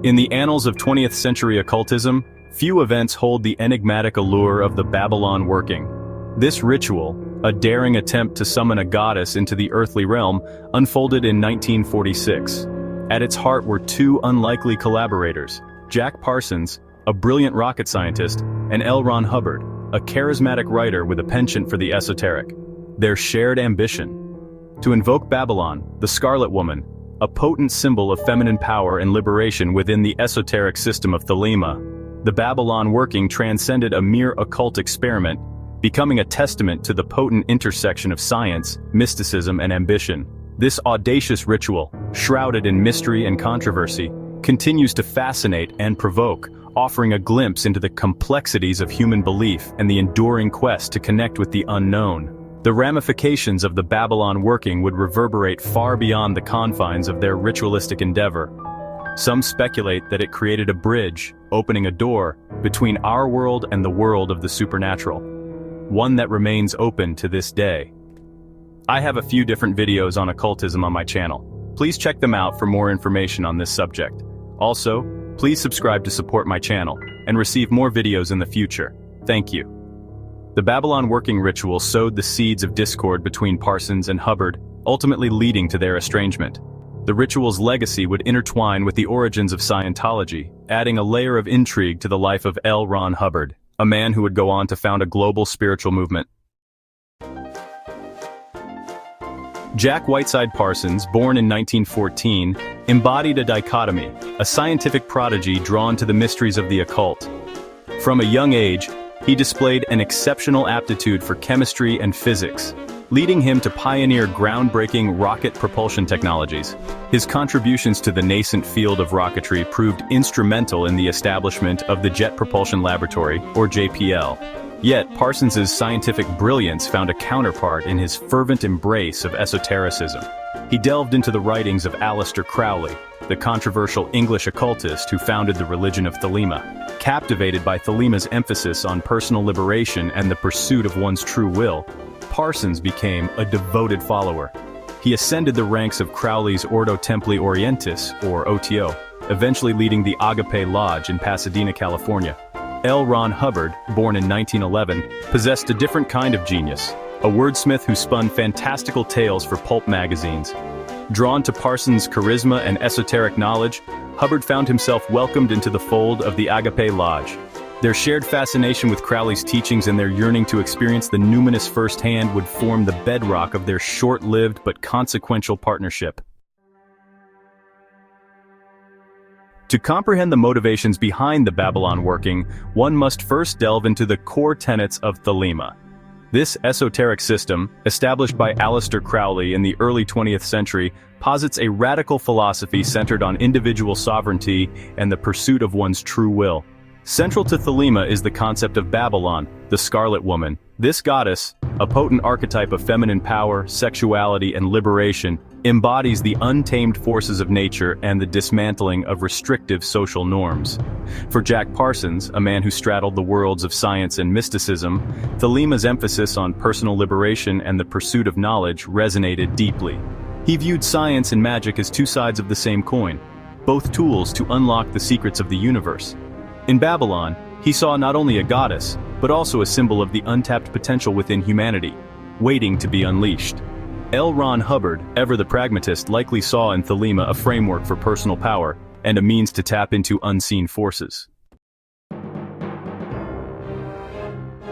In the annals of 20th century occultism, few events hold the enigmatic allure of the Babylon working. This ritual, a daring attempt to summon a goddess into the earthly realm, unfolded in 1946. At its heart were two unlikely collaborators, Jack Parsons, a brilliant rocket scientist, and L.Ron Hubbard, a charismatic writer with a penchant for the esoteric. Their shared ambition: to invoke Babylon, the Scarlet Woman, a potent symbol of feminine power and liberation within the esoteric system of Thelema. The Babylon working transcended a mere occult experiment, becoming a testament to the potent intersection of science, mysticism, and ambition. This audacious ritual, shrouded in mystery and controversy, continues to fascinate and provoke, offering a glimpse into the complexities of human belief and the enduring quest to connect with the unknown. The ramifications of the Babylon working would reverberate far beyond the confines of their ritualistic endeavor. Some speculate that it created a bridge, opening a door, between our world and the world of the supernatural. One that remains open to this day. I have a few different videos on occultism on my channel. Please check them out for more information on this subject. Also, please subscribe to support my channel, and receive more videos in the future. Thank you. The Babylon working ritual sowed the seeds of discord between Parsons and Hubbard, ultimately leading to their estrangement. The ritual's legacy would intertwine with the origins of Scientology, adding a layer of intrigue to the life of L.Ron Hubbard, a man who would go on to found a global spiritual movement. Jack Whiteside Parsons, born in 1914, embodied a dichotomy, a scientific prodigy drawn to the mysteries of the occult. From a young age, he displayed an exceptional aptitude for chemistry and physics, leading him to pioneer groundbreaking rocket propulsion technologies. His contributions to the nascent field of rocketry proved instrumental in the establishment of the Jet Propulsion Laboratory, or JPL. Yet, Parsons's scientific brilliance found a counterpart in his fervent embrace of esotericism. He delved into the writings of Aleister Crowley, the controversial English occultist who founded the religion of Thelema. Captivated by Thelema's emphasis on personal liberation and the pursuit of one's true will, Parsons became a devoted follower. He ascended the ranks of Crowley's Ordo Templi Orientis, or OTO, eventually leading the Agape Lodge in Pasadena, California. L.Ron Hubbard, born in 1911, possessed a different kind of genius, a wordsmith who spun fantastical tales for pulp magazines. Drawn to Parsons' charisma and esoteric knowledge, Hubbard found himself welcomed into the fold of the Agape Lodge. Their shared fascination with Crowley's teachings and their yearning to experience the numinous firsthand would form the bedrock of their short-lived but consequential partnership. To comprehend the motivations behind the Babylon working, one must first delve into the core tenets of Thelema. This esoteric system, established by Aleister Crowley in the early 20th century, posits a radical philosophy centered on individual sovereignty and the pursuit of one's true will. Central to Thelema is the concept of Babylon, the Scarlet Woman. This goddess, a potent archetype of feminine power, sexuality, and liberation, embodies the untamed forces of nature and the dismantling of restrictive social norms. For Jack Parsons, a man who straddled the worlds of science and mysticism, Thelema's emphasis on personal liberation and the pursuit of knowledge resonated deeply. He viewed science and magic as two sides of the same coin, both tools to unlock the secrets of the universe. In Babylon, he saw not only a goddess, but also a symbol of the untapped potential within humanity, waiting to be unleashed. L.Ron Hubbard, ever the pragmatist, likely saw in Thelema a framework for personal power and a means to tap into unseen forces.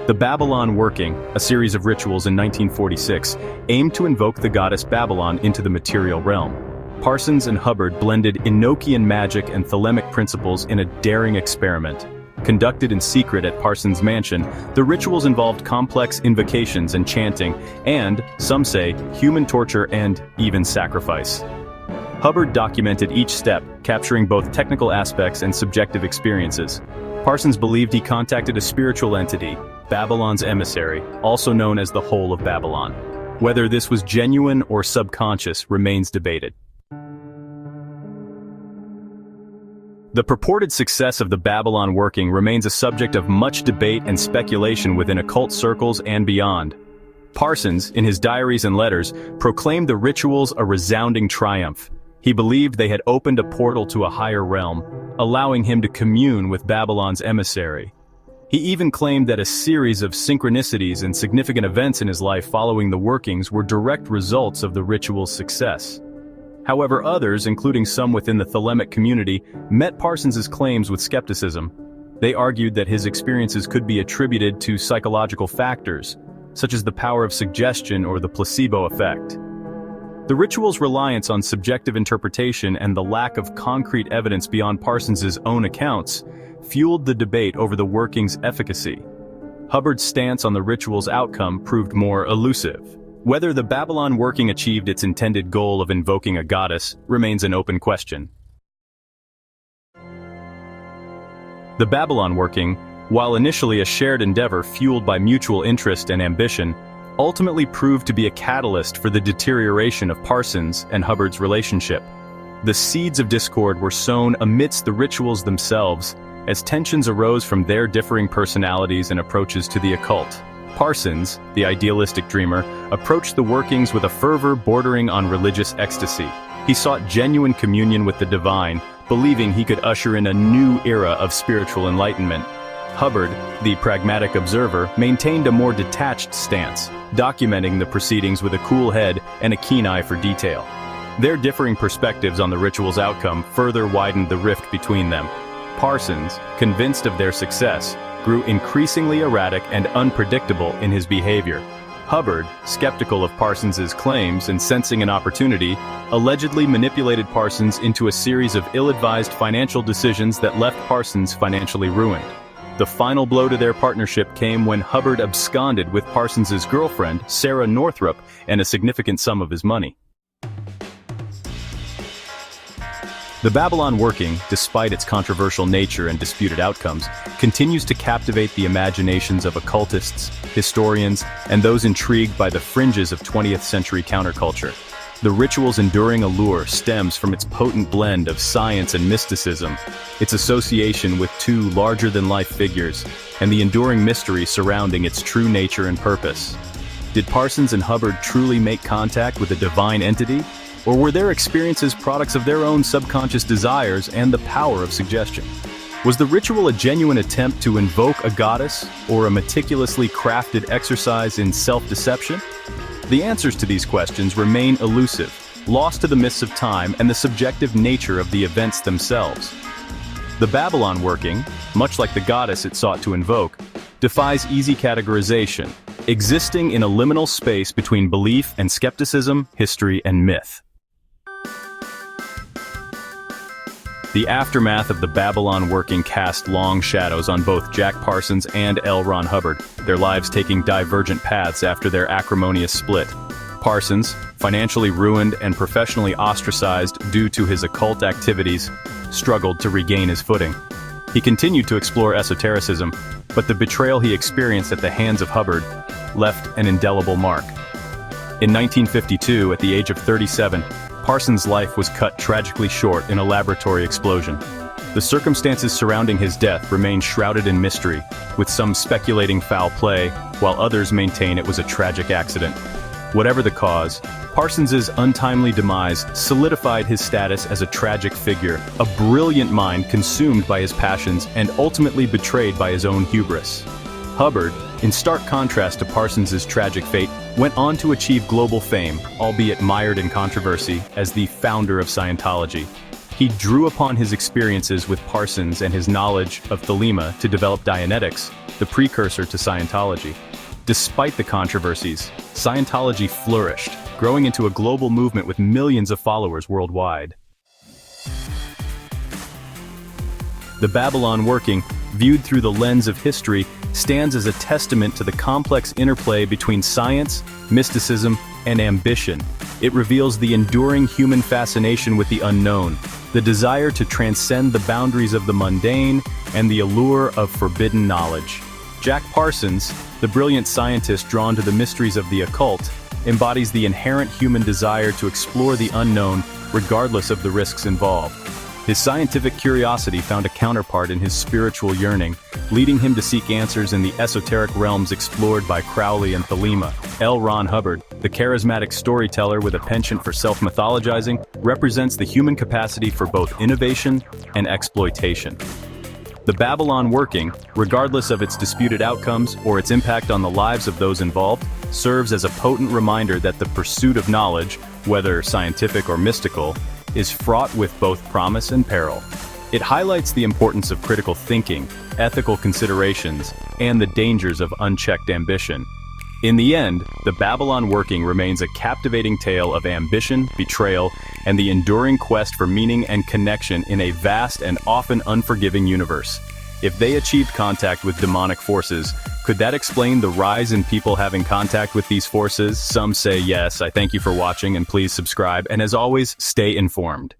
The Babylon working, a series of rituals in 1946, aimed to invoke the goddess Babylon into the material realm. Parsons and Hubbard blended Enochian magic and Thelemic principles in a daring experiment. Conducted in secret at Parsons' mansion, the rituals involved complex invocations and chanting, and, some say, human torture and even sacrifice. Hubbard documented each step, capturing both technical aspects and subjective experiences. Parsons believed he contacted a spiritual entity, Babylon's emissary, also known as the Whole of Babylon. Whether this was genuine or subconscious remains debated. The purported success of the Babylon working remains a subject of much debate and speculation within occult circles and beyond. Parsons, in his diaries and letters, proclaimed the rituals a resounding triumph. He believed they had opened a portal to a higher realm, allowing him to commune with Babylon's emissary. He even claimed that a series of synchronicities and significant events in his life following the workings were direct results of the ritual's success. However, others, including some within the Thelemic community, met Parsons's claims with skepticism. They argued that his experiences could be attributed to psychological factors, such as the power of suggestion or the placebo effect. The ritual's reliance on subjective interpretation and the lack of concrete evidence beyond Parsons's own accounts fueled the debate over the working's efficacy. Hubbard's stance on the ritual's outcome proved more elusive. Whether the Babylon working achieved its intended goal of invoking a goddess remains an open question. The Babylon working, while initially a shared endeavor fueled by mutual interest and ambition, ultimately proved to be a catalyst for the deterioration of Parsons and Hubbard's relationship. The seeds of discord were sown amidst the rituals themselves, as tensions arose from their differing personalities and approaches to the occult. Parsons, the idealistic dreamer, approached the workings with a fervor bordering on religious ecstasy. He sought genuine communion with the divine, believing he could usher in a new era of spiritual enlightenment. Hubbard, the pragmatic observer, maintained a more detached stance, documenting the proceedings with a cool head and a keen eye for detail. Their differing perspectives on the ritual's outcome further widened the rift between them. Parsons, convinced of their success, grew increasingly erratic and unpredictable in his behavior. Hubbard, skeptical of Parsons's claims and sensing an opportunity, allegedly manipulated Parsons into a series of ill-advised financial decisions that left Parsons financially ruined. The final blow to their partnership came when Hubbard absconded with Parsons's girlfriend, Sarah Northrup, and a significant sum of his money. The Babylon working, despite its controversial nature and disputed outcomes, continues to captivate the imaginations of occultists, historians, and those intrigued by the fringes of 20th century counterculture. The ritual's enduring allure stems from its potent blend of science and mysticism, its association with two larger-than-life figures, and the enduring mystery surrounding its true nature and purpose. Did Parsons and Hubbard truly make contact with a divine entity? Or were their experiences products of their own subconscious desires and the power of suggestion? Was the ritual a genuine attempt to invoke a goddess, or a meticulously crafted exercise in self-deception? The answers to these questions remain elusive, lost to the mists of time and the subjective nature of the events themselves. The Babylon working, much like the goddess it sought to invoke, defies easy categorization, existing in a liminal space between belief and skepticism, history and myth. The aftermath of the Babylon working cast long shadows on both Jack Parsons and L.Ron Hubbard, their lives taking divergent paths after their acrimonious split. Parsons, financially ruined and professionally ostracized due to his occult activities, struggled to regain his footing. He continued to explore esotericism, but the betrayal he experienced at the hands of Hubbard left an indelible mark. In 1952, at the age of 37, Parsons' life was cut tragically short in a laboratory explosion. The circumstances surrounding his death remain shrouded in mystery, with some speculating foul play, while others maintain it was a tragic accident. Whatever the cause, Parsons' untimely demise solidified his status as a tragic figure, a brilliant mind consumed by his passions and ultimately betrayed by his own hubris. Hubbard, in stark contrast to Parsons' tragic fate, went on to achieve global fame, albeit mired in controversy, as the founder of Scientology. He drew upon his experiences with Parsons and his knowledge of Thelema to develop Dianetics, the precursor to Scientology. Despite the controversies, Scientology flourished, growing into a global movement with millions of followers worldwide. The Babylon working, viewed through the lens of history, stands as a testament to the complex interplay between science, mysticism, and ambition. It reveals the enduring human fascination with the unknown, the desire to transcend the boundaries of the mundane, and the allure of forbidden knowledge. Jack Parsons, the brilliant scientist drawn to the mysteries of the occult, embodies the inherent human desire to explore the unknown regardless of the risks involved. His scientific curiosity found a counterpart in his spiritual yearning, leading him to seek answers in the esoteric realms explored by Crowley and Thelema. L.Ron Hubbard, the charismatic storyteller with a penchant for self-mythologizing, represents the human capacity for both innovation and exploitation. The Babylon working, regardless of its disputed outcomes or its impact on the lives of those involved, serves as a potent reminder that the pursuit of knowledge, whether scientific or mystical, is fraught with both promise and peril. It highlights the importance of critical thinking, ethical considerations, and the dangers of unchecked ambition. In the end, the Babylon working remains a captivating tale of ambition, betrayal, and the enduring quest for meaning and connection in a vast and often unforgiving universe. If they achieved contact with demonic forces, could that explain the rise in people having contact with these forces? Some say yes. I thank you for watching, and please subscribe, and as always, stay informed.